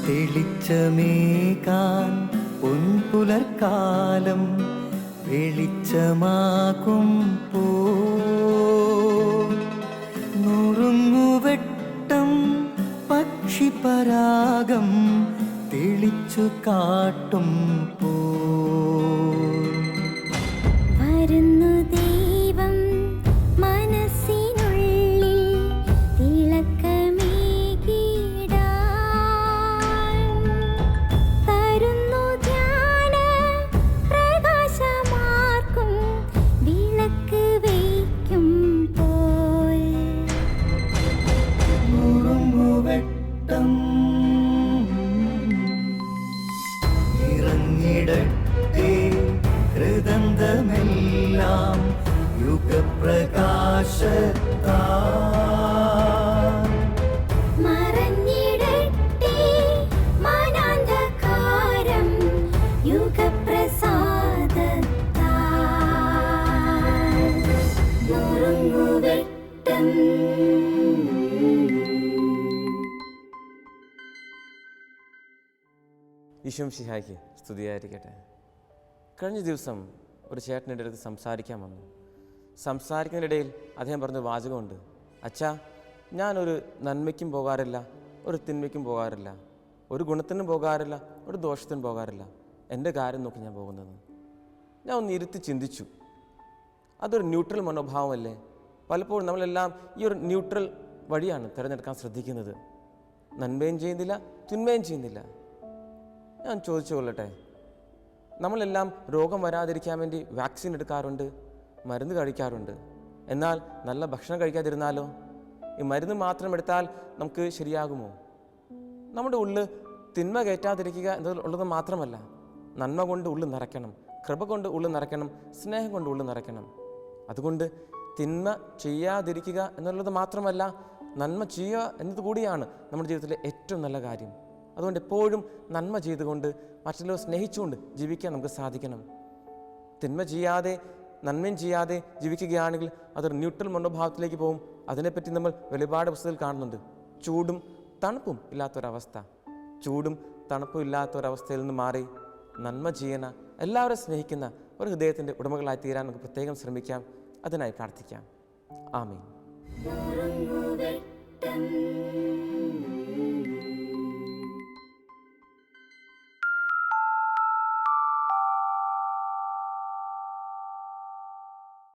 തെളിച്ചമേകാൻ പൊൻപുലർക്കാലം വെളിച്ചമാകും നുറുങ്ങുവെട്ടം പക്ഷിപരാഗം തെളിച്ചു കാട്ടും വരുന്നു ദൈവം മനസ്സിനുള്ളിൽ തിളക്കമേകിടാൻ തരുന്നു ധ്യാന പ്രകാശമാർക്കും വിളക്ക് വയ്ക്കുമ്പോൾ നുറുങ്ങുവെട്ടം ഇറങ്ങിടട്ടെ ഹൃദന്തമെല്ലാം യുഗപ്രകാശത്താൽ മറഞ്ഞിടട്ടെ മാനാന്ധകാരം യുഗപ്രസാദത്താൽ നുറുങ്ങുവെട്ടം. ഈശോ മിശിഹായ്ക്ക് സ്തുതിയായിരിക്കട്ടെ. കഴിഞ്ഞ ദിവസം ഒരു ചേട്ടൻ്റെ അടുത്ത് സംസാരിക്കാൻ വന്നു. സംസാരിക്കുന്നതിനിടയിൽ അദ്ദേഹം പറഞ്ഞ വാചകമുണ്ട്, അച്ഛാ, ഞാനൊരു നന്മയ്ക്കും പോകാറില്ല, ഒരു തിന്മയ്ക്കും പോകാറില്ല, ഒരു ഗുണത്തിനും പോകാറില്ല, ഒരു ദോഷത്തിനും പോകാറില്ല, എൻ്റെ കാര്യം നോക്കി ഞാൻ പോകുന്നത്. ഞാൻ ഒന്ന് ഇരുത്തി ചിന്തിച്ചു, അതൊരു ന്യൂട്രൽ മനോഭാവമല്ലേ? പലപ്പോഴും നമ്മളെല്ലാം ഈ ഒരു ന്യൂട്രൽ വഴിയാണ് തിരഞ്ഞെടുക്കാൻ ശ്രദ്ധിക്കുന്നത്. നന്മയും ചെയ്യുന്നില്ല, തിന്മയും ചെയ്യുന്നില്ല. ഞാൻ ചോദിച്ചു കൊള്ളട്ടെ, നമ്മളെല്ലാം രോഗം വരാതിരിക്കാൻ വേണ്ടി വാക്സിൻ എടുക്കാറുണ്ട്, മരുന്ന് കഴിക്കാറുണ്ട്. എന്നാൽ നല്ല ഭക്ഷണം കഴിക്കാതിരുന്നാലോ? ഈ മരുന്ന് മാത്രം എടുത്താൽ നമുക്ക് ശരിയാകുമോ? നമ്മുടെ ഉള്ളിൽ തിന്മ കയറ്റാതിരിക്കുക എന്നുള്ളത് മാത്രമല്ല, നന്മ കൊണ്ട് ഉള്ളിൽ നിറയ്ക്കണം, കൃപ കൊണ്ട് ഉള്ളിൽ നിറയ്ക്കണം, സ്നേഹം കൊണ്ട് ഉള്ളിൽ നിറയ്ക്കണം. അതുകൊണ്ട് തിന്മ ചെയ്യാതിരിക്കുക എന്നുള്ളത് മാത്രമല്ല, നന്മ ചെയ്യുക എന്നതുകൂടിയാണ് നമ്മുടെ ജീവിതത്തിലെ ഏറ്റവും നല്ല കാര്യം. അതുകൊണ്ട് എപ്പോഴും നന്മ ചെയ്തുകൊണ്ട് മറ്റുള്ളവർ സ്നേഹിച്ചുകൊണ്ട് ജീവിക്കാൻ നമുക്ക് സാധിക്കണം. തിന്മ ചെയ്യാതെ നന്മയും ചെയ്യാതെ ജീവിക്കുകയാണെങ്കിൽ അതൊരു ന്യൂട്രൽ മനോഭാവത്തിലേക്ക് പോകും. അതിനെപ്പറ്റി നമ്മൾ വെളിപാട് പുസ്തകത്തിൽ കാണുന്നുണ്ട്. ചൂടും തണുപ്പും ഇല്ലാത്തൊരവസ്ഥ, ചൂടും തണുപ്പും ഇല്ലാത്തൊരവസ്ഥയിൽ നിന്ന് മാറി നന്മ ചെയ്യുന്ന, എല്ലാവരും സ്നേഹിക്കുന്ന ഒരു ഹൃദയത്തിൻ്റെ ഉടമകളായി തീരാൻ നമുക്ക് പ്രത്യേകം ശ്രമിക്കാം. അതിനായി പ്രാർത്ഥിക്കാം. ആമീൻ.